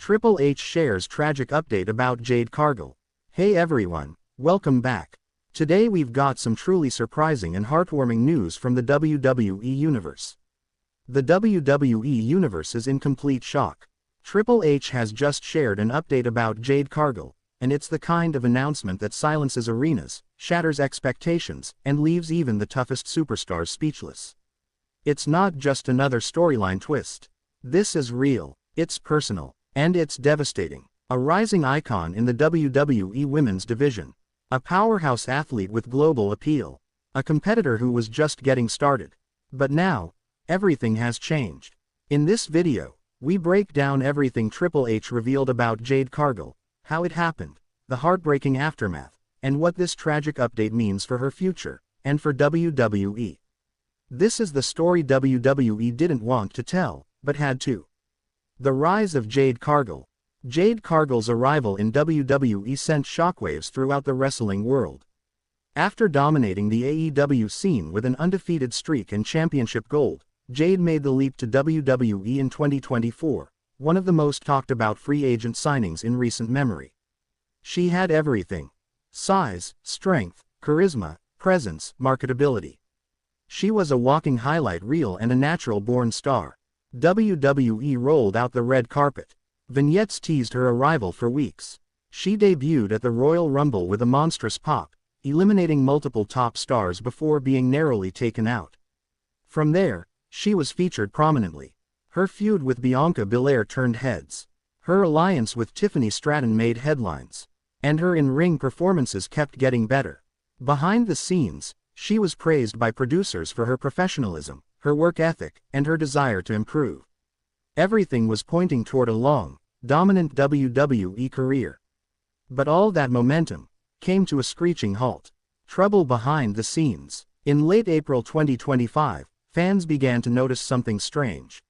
Triple H shares tragic update about Jade Cargill. Hey everyone, welcome back. Today we've got some truly surprising and heartwarming news from the WWE Universe. The WWE Universe is in complete shock. Triple H has just shared an update about Jade Cargill, and it's the kind of announcement that silences arenas, shatters expectations, and leaves even the toughest superstars speechless. It's not just another storyline twist. This is real, it's personal, and it's devastating. A rising icon in the WWE Women's division. A powerhouse athlete with global appeal. A competitor who was just getting started. But now, everything has changed. In this video, we break down everything Triple H revealed about Jade Cargill, how it happened, the heartbreaking aftermath, and what this tragic update means for her future, and for WWE. This is the story WWE didn't want to tell, but had to. The rise of Jade Cargill. Jade Cargill's arrival in WWE sent shockwaves throughout the wrestling world. After dominating the AEW scene with an undefeated streak and championship gold, Jade made the leap to WWE in 2024, one of the most talked about free agent signings in recent memory. She had everything: size, strength, charisma, presence, marketability. She was a walking highlight reel and a natural-born star. WWE rolled out the red carpet. Vignettes teased her arrival for weeks. She debuted at the Royal Rumble with a monstrous pop, eliminating multiple top stars before being narrowly taken out. From there, she was featured prominently. Her feud with Bianca Belair turned heads. Her alliance with Tiffany Stratton made headlines. And her in-ring performances kept getting better. Behind the scenes, she was praised by producers for her professionalism, her work ethic, and her desire to improve. Everything was pointing toward a long, dominant WWE career. But all that momentum came to a screeching halt. Trouble behind the scenes. In late April 2025, fans began to notice something strange.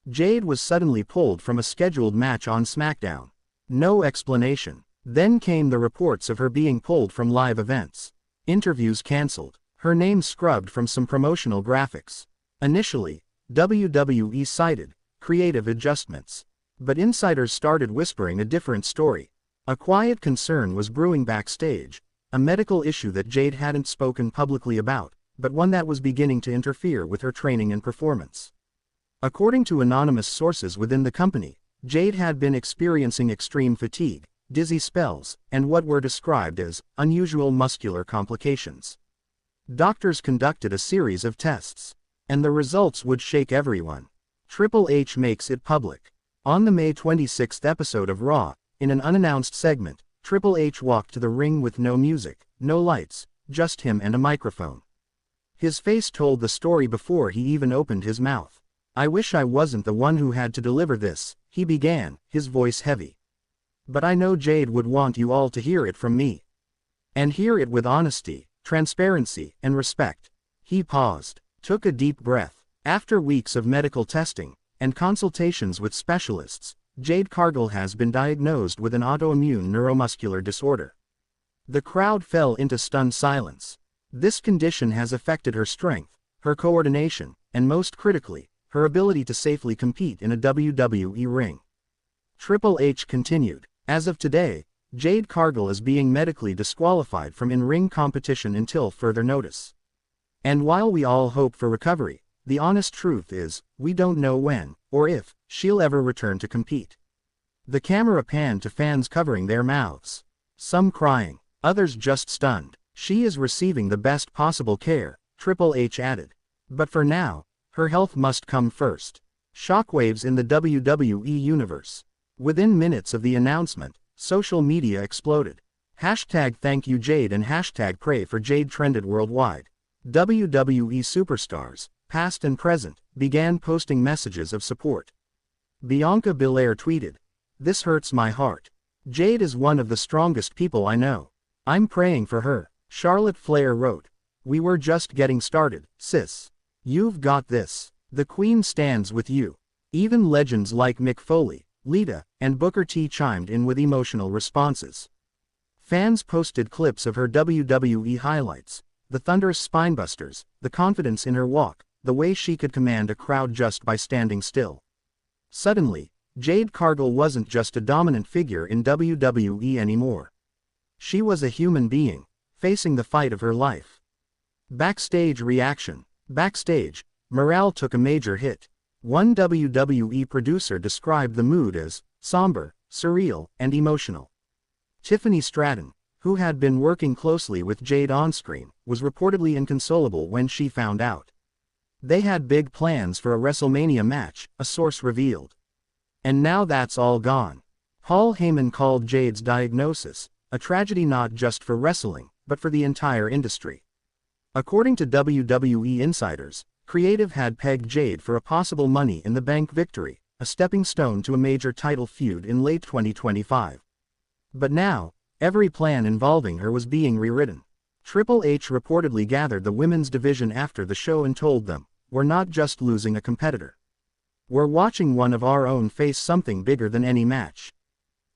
Jade was suddenly pulled from a scheduled match on SmackDown. No explanation. Then came the reports of her being pulled from live events. Interviews cancelled. Her name scrubbed from some promotional graphics. Initially, WWE cited creative adjustments. But insiders started whispering a different story. A quiet concern was brewing backstage, a medical issue that Jade hadn't spoken publicly about, but one that was beginning to interfere with her training and performance. According to anonymous sources within the company, Jade had been experiencing extreme fatigue, dizzy spells, and what were described as unusual muscular complications. Doctors conducted a series of tests, and the results would shake everyone. Triple H makes it public. On the May 26th episode of Raw, in an unannounced segment, Triple H walked to the ring with no music, no lights, just him and a microphone. His face told the story before he even opened his mouth. "I wish I wasn't the one who had to deliver this," he began, his voice heavy. "But I know Jade would want you all to hear it from me. And hear it with honesty, transparency, and respect." He paused, took a deep breath. After weeks of medical testing and consultations with specialists, Jade Cargill has been diagnosed with an autoimmune neuromuscular disorder. The crowd fell into stunned silence. This condition has affected her strength, her coordination, and most critically, her ability to safely compete in a WWE ring. Triple H continued, "As of today, Jade Cargill is being medically disqualified from in-ring competition until further notice. And while we all hope for recovery, the honest truth is, we don't know when, or if, she'll ever return to compete." The camera panned to fans covering their mouths. Some crying, others just stunned. "She is receiving the best possible care," Triple H added. "But for now, her health must come first." Shockwaves in the WWE Universe. Within minutes of the announcement, social media exploded. #ThankYouJade and #Pray for Jade trended worldwide. WWE superstars, past and present, began posting messages of support. Bianca Belair tweeted, "This hurts my heart. Jade is one of the strongest people I know. I'm praying for her." Charlotte Flair wrote, "We were just getting started, sis. You've got this. The Queen stands with you." Even legends like Mick Foley, Lita, and Booker T chimed in with emotional responses. Fans posted clips of her WWE highlights, the thunderous spinebusters, the confidence in her walk, the way she could command a crowd just by standing still. Suddenly, Jade Cargill wasn't just a dominant figure in WWE anymore. She was a human being, facing the fight of her life. Backstage reaction. Backstage, morale took a major hit. One WWE producer described the mood as somber, surreal, and emotional. Tiffany Stratton, who had been working closely with Jade on-screen, was reportedly inconsolable when she found out. They had big plans for a WrestleMania match, a source revealed. And now that's all gone. Paul Heyman called Jade's diagnosis a tragedy not just for wrestling, but for the entire industry. According to WWE insiders, creative had pegged Jade for a possible Money in the Bank victory, a stepping stone to a major title feud in late 2025. But now, every plan involving her was being rewritten. Triple H reportedly gathered the women's division after the show and told them, "We're not just losing a competitor. We're watching one of our own face something bigger than any match."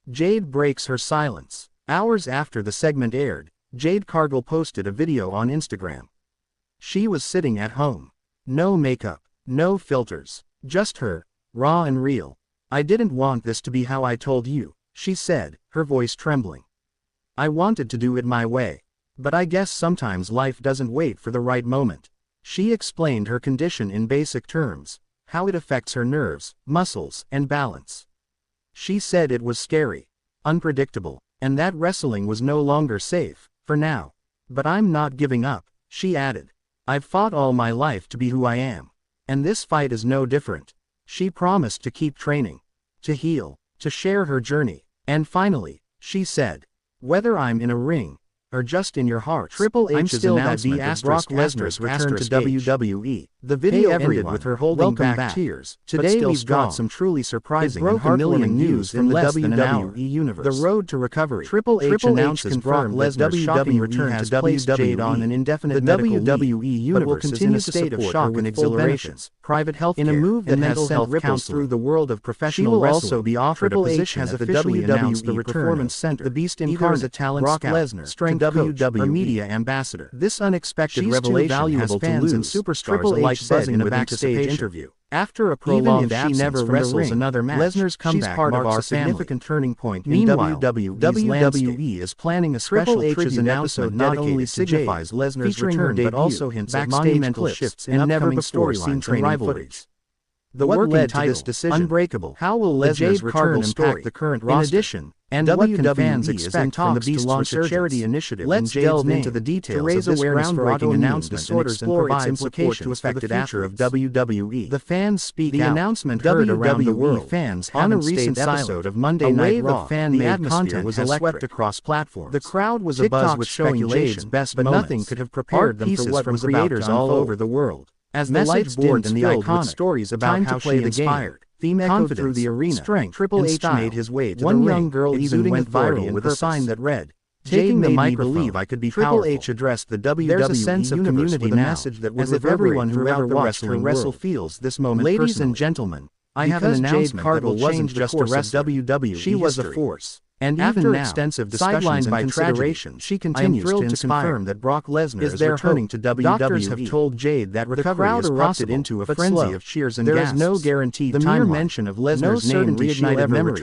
Jade breaks her silence. Hours after the segment aired, Jade Cargill posted a video on Instagram. She was sitting at home. No makeup, no filters, just her, raw and real. "I didn't want this to be how I told you," she said, her voice trembling. "I wanted to do it my way. But I guess sometimes life doesn't wait for the right moment." She explained her condition in basic terms, how it affects her nerves, muscles, and balance. She said it was scary, unpredictable, and that wrestling was no longer safe, for now. "But I'm not giving up," she added. "I've fought all my life to be who I am. And this fight is no different." She promised to keep training, to heal, to share her journey. And finally, she said, "Whether I'm in a ring, or just in your heart." Triple H's announcement that Brock Lesnar's return to WWE. The video ended with her holding back tears. Today we've got some truly surprising and heartwarming news from the WWE Universe. The road to recovery. Triple H announces Brock Lesnar's shocking return to WWE on an indefinite medical leave, but will continue to state of shock and exhilaration. Private health care in a move that has sent ripples through the world of professional wrestling. She will also be offered a position at the WWE Performance Center. The Beast incarnate, Brock Lesnar, strength WWE media ambassador. This unexpected revelation has fans and superstars alike buzzing in a backstage interview. After a prolonged absence from the ring, another match, Lesnar's comeback marks a significant turning point in WWE is planning a special tribute episode not only signifies Lesnar's return but also hints at monumental shifts in upcoming storylines and rivalries. The work led to this decision. Unbreakable. How will Lesnar's return impact the current roster? In addition, and what can fans expect from the Beast to launch a charity initiative? Let's delve into the details to raise awareness for autoimmune disorders and provide implications for the future of WWE. The fans speak out. The announcement heard around the world. Fans on a recent episode of Monday Night Raw. The atmosphere was swept across platforms. The crowd was abuzz with showing Jade's best moments, but nothing could have prepared them for what was about to unfold. All over the world. As the message boards and the iconic stories about how she inspired, theme echoed through the arena. Strength, Triple H made his way to one young girl even went viral with a sign that read, "Taking the microphone, believe I could be Triple H addressed the WWE There's a sense of community message that would as if everyone who ever watched her wrestle feels this moment. Ladies and gentlemen, I have an announcement that will change the course of WWE. She was a force. And after extensive discussions and consideration, she continues to confirm that Brock Lesnar is returning to WWE. Doctors have told Jade that recovery is possible, into a frenzy of cheers and gasps. There is no guaranteed timeline. The mere mention of Lesnar's name reignited memories